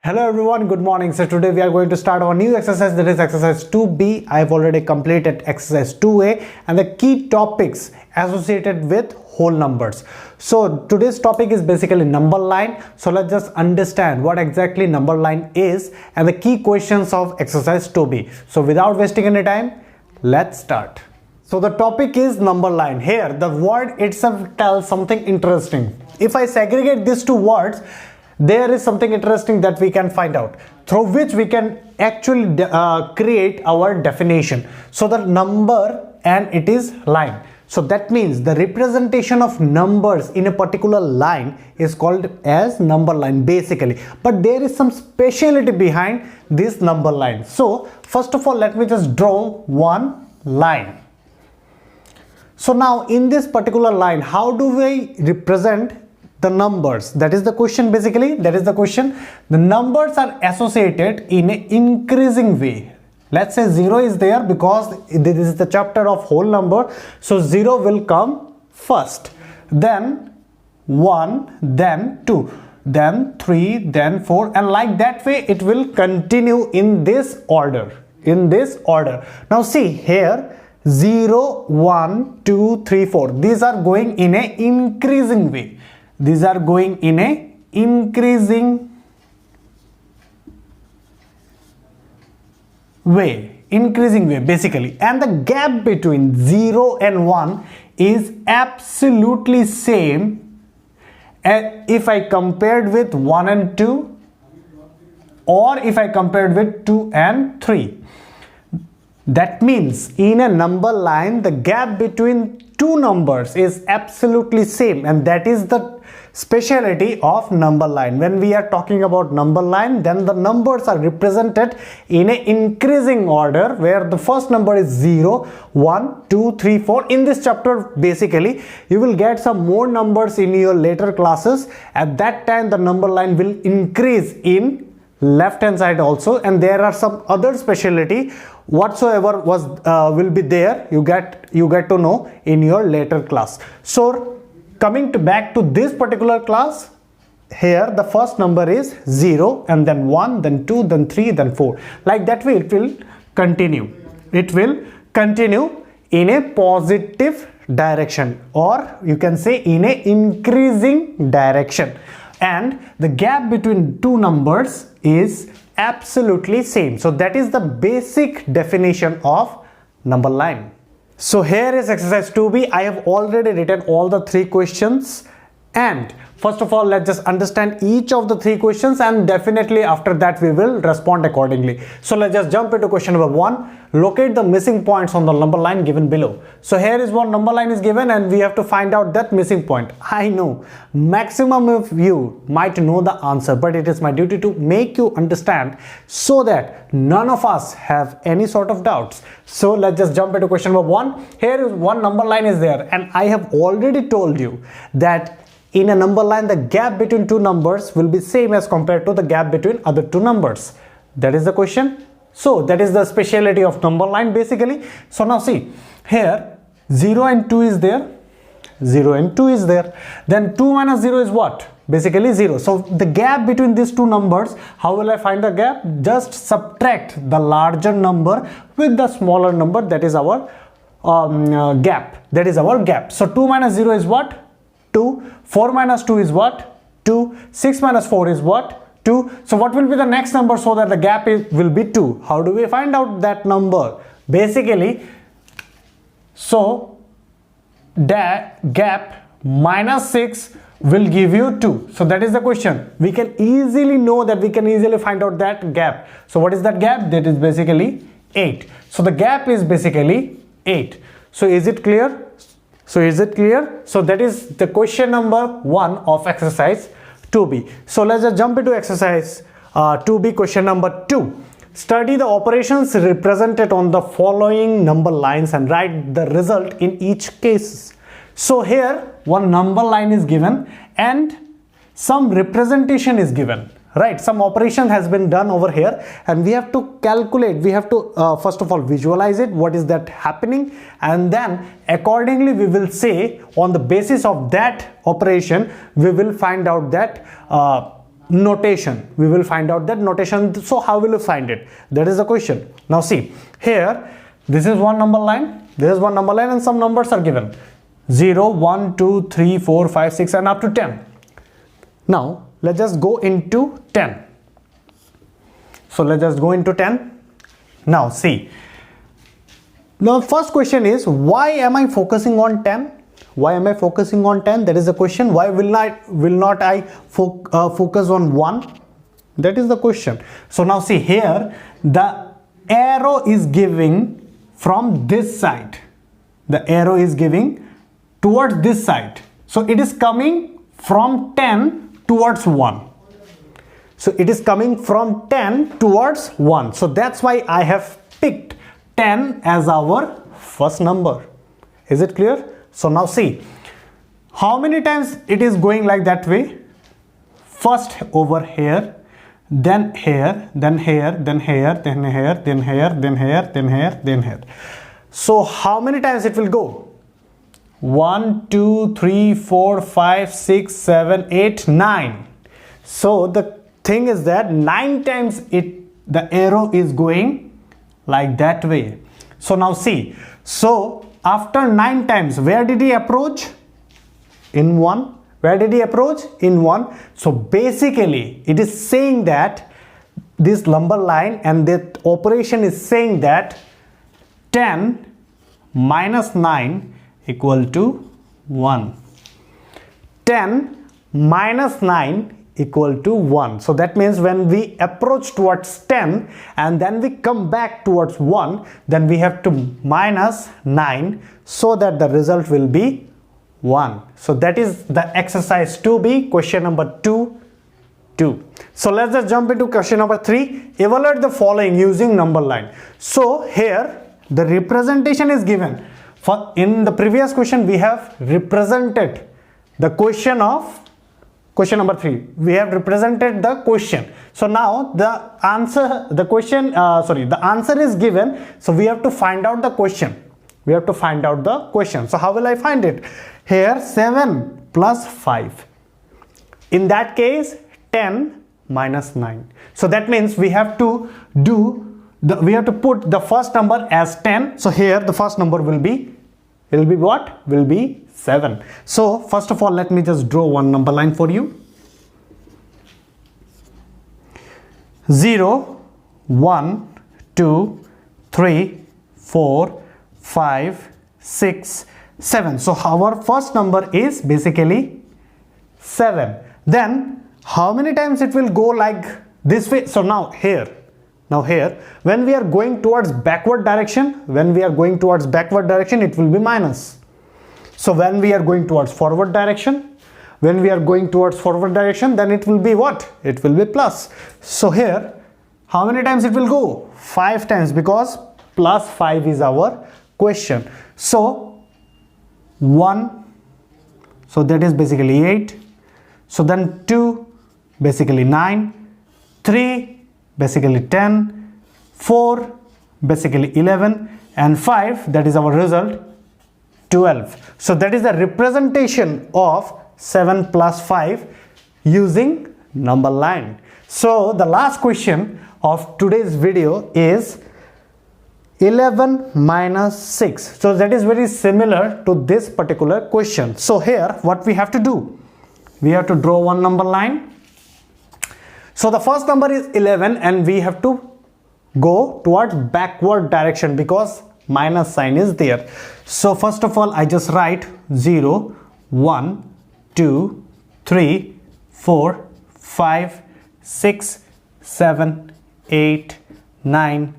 Hello everyone, good morning. So today we are going to start our new exercise, that is exercise 2B. I have already completed exercise 2A and the key topics associated with whole numbers. So today's topic is basically number line. So let's just understand what exactly number line is and the key questions of exercise 2B. So without wasting any time, let's start. So the topic is number line. Here the word itself tells something interesting. If I segregate these two words, there is something interesting that we can find out, through which we can actually create our definition. So the number and it is line. So that means the representation of numbers in a particular line is called as number line basically. But there is some speciality behind this number line. So first of all, let me just draw one line. So now in this particular line, how do we represent the numbers? That is the question basically. That is the question. The numbers are associated in an increasing way. Let's say 0 is there because this is the chapter of whole number. So 0 will come first. Then 1, then 2, then 3, then 4, and like that way it will continue in this order. Now see here, 0, 1, 2, 3, 4. These are going in an increasing way. These are going in a increasing way basically, and the gap between 0 and 1 is absolutely same if I compared with 1 and 2 or if I compared with 2 and 3. That means in a number line the gap between two numbers is absolutely same, and that is the speciality of number line. When we are talking about number line, then the numbers are represented in an increasing order where the first number is 0, 1, 2, 3, 4. In this chapter basically you will get some more numbers in your later classes. At that time the number line will increase in left hand side also, and there are some other speciality whatsoever was will be there. You get to know in your later class. So coming back to this particular class, here the first number is 0 and then 1, then 2, then 3, then 4. Like that way it will continue. It will continue in a positive direction, or you can say in a increasing direction, and the gap between two numbers is absolutely same. So that is the basic definition of number line. So here is exercise 2B. I have already written all the three questions, and first of all let's just understand each of the three questions, and definitely after that we will respond accordingly. So let's just jump into question number 1. Locate the missing points on the number line given below. So here is one number line is given and we have to find out that missing point. I know maximum of you might know the answer, but it is my duty to make you understand so that none of us have any sort of doubts. So let's just jump into question number 1. Here is one number line is there, and I have already told you that in a number line the gap between two numbers will be same as compared to the gap between other two numbers. That is the question. So that is the speciality of number line basically. So now see here, 0 and 2 is there, 0 and 2 is there, then 2 minus 0 is what? Basically 0. So the gap between these two numbers, how will I find the gap? Just subtract the larger number with the smaller number. That is our gap. That is our gap. So 2 minus 0 is what? 2. 4 minus 2 is what? 2. 6 minus 4 is what? 2. So what will be the next number so that the gap will be 2? How do we find out that number? Basically, so that gap minus 6 will give you 2. So that is the question. We can easily know that, we can easily find out that gap. So what is that gap? That is basically 8. So the gap is basically 8. So is it clear? So that is the question number 1 of exercise 2B. So let's just jump into exercise 2B, question number 2. Study the operations represented on the following number lines and write the result in each case. So here one number line is given and some representation is given, right? Some operation has been done over here and we have to calculate, we have to first of all visualize it, what is that happening, and then accordingly we will say on the basis of that operation we will find out that notation. We will find out that notation. So how will you find it? That is the question. Now see, here, this is one number line, this is one number line, and some numbers are given. 0, 1, 2, 3, 4, 5, 6, and up to 10. Now, let's just go into 10. So let's just go into 10. Now see, the first question is, why am I focusing on 10? Why am I focusing on 10? That is the question. Why will not I focus on 1? That is the question. So now see, here the arrow is giving from this side. The arrow is giving towards this side. So it is coming from 10 towards 1. So it is coming from 10 towards 1. So that's why I have picked 10 as our first number. Is it clear? So now see, how many times it is going like that way? First over here, then here, then here, then here, then here, then here, then here, then here, then here. So how many times it will go? 1, 2, 3, 4, 5, 6, 7, 8, 9. So the thing is that 9 times the arrow is going like that way. So now see, so after 9 times, where did he approach? In 1. Where did he approach? In 1. So basically it is saying that this number line and that operation is saying that 10 minus 9 equal to 1. 10 minus 9 equal to 1. So that means when we approach towards 10 and then we come back towards 1, then we have to minus 9 so that the result will be 1. So that is the exercise 2B, question number 2. So let's just jump into question number 3. Evaluate the following using number line. So here the representation is given. In the previous question we have represented the question of question number 3. We have represented the question. So now the answer is given. So we have to find out the question. So how will I find it? Here 7 plus 5. In that case 10 minus 9. So that means we have to put the first number as 10. So here the first number will be what? Will be 7. So first of all, let me just draw one number line for you. 0, 1, 2, 3, 4, 5, 6, 7. So our first number is basically 7. Then how many times it will go like this way? So now here, when we are going towards backward direction, it will be minus. So when we are going towards forward direction, then it will be what? It will be plus. So here, how many times it will go? 5 times, because plus 5 is our question. So 1, so that is basically 8. So then 2, basically 9. 3, basically 10. 4, basically 11. And 5, that is our result, 12. So that is the representation of 7 plus 5 using number line. So the last question of today's video is 11 minus 6. So that is very similar to this particular question. So here what we have to do? We have to draw one number line. So the first number is 11 and we have to go towards backward direction because minus sign is there. So first of all I just write 0, 1, 2, 3, 4, 5, 6, 7, 8, 9,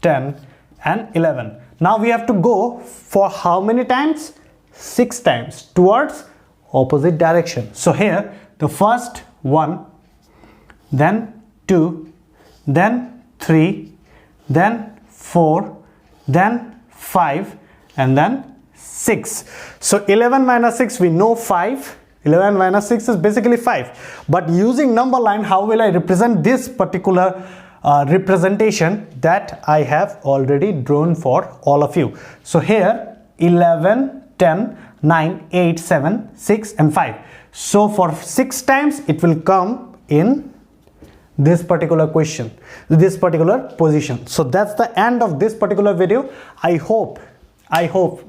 10 and 11. Now we have to go for how many times? 6 times towards opposite direction. So here the first 1, then 2, then 3, then 4, then 5 and then 6. So 11 minus 6 we know 5. 11 minus 6 is basically 5. But using number line, how will I represent this particular representation that I have already drawn for all of you? So here 11, 10, 9, 8, 7, 6 and 5. So for 6 times it will come in this particular question, this particular position. So that's the end of this particular video. I hope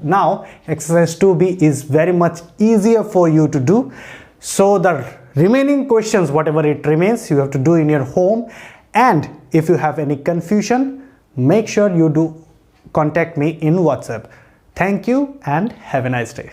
now exercise 2b is very much easier for you to do. So the remaining questions, whatever it remains, you have to do in your home. And if you have any confusion, make sure you do contact me in WhatsApp. Thank you and have a nice day.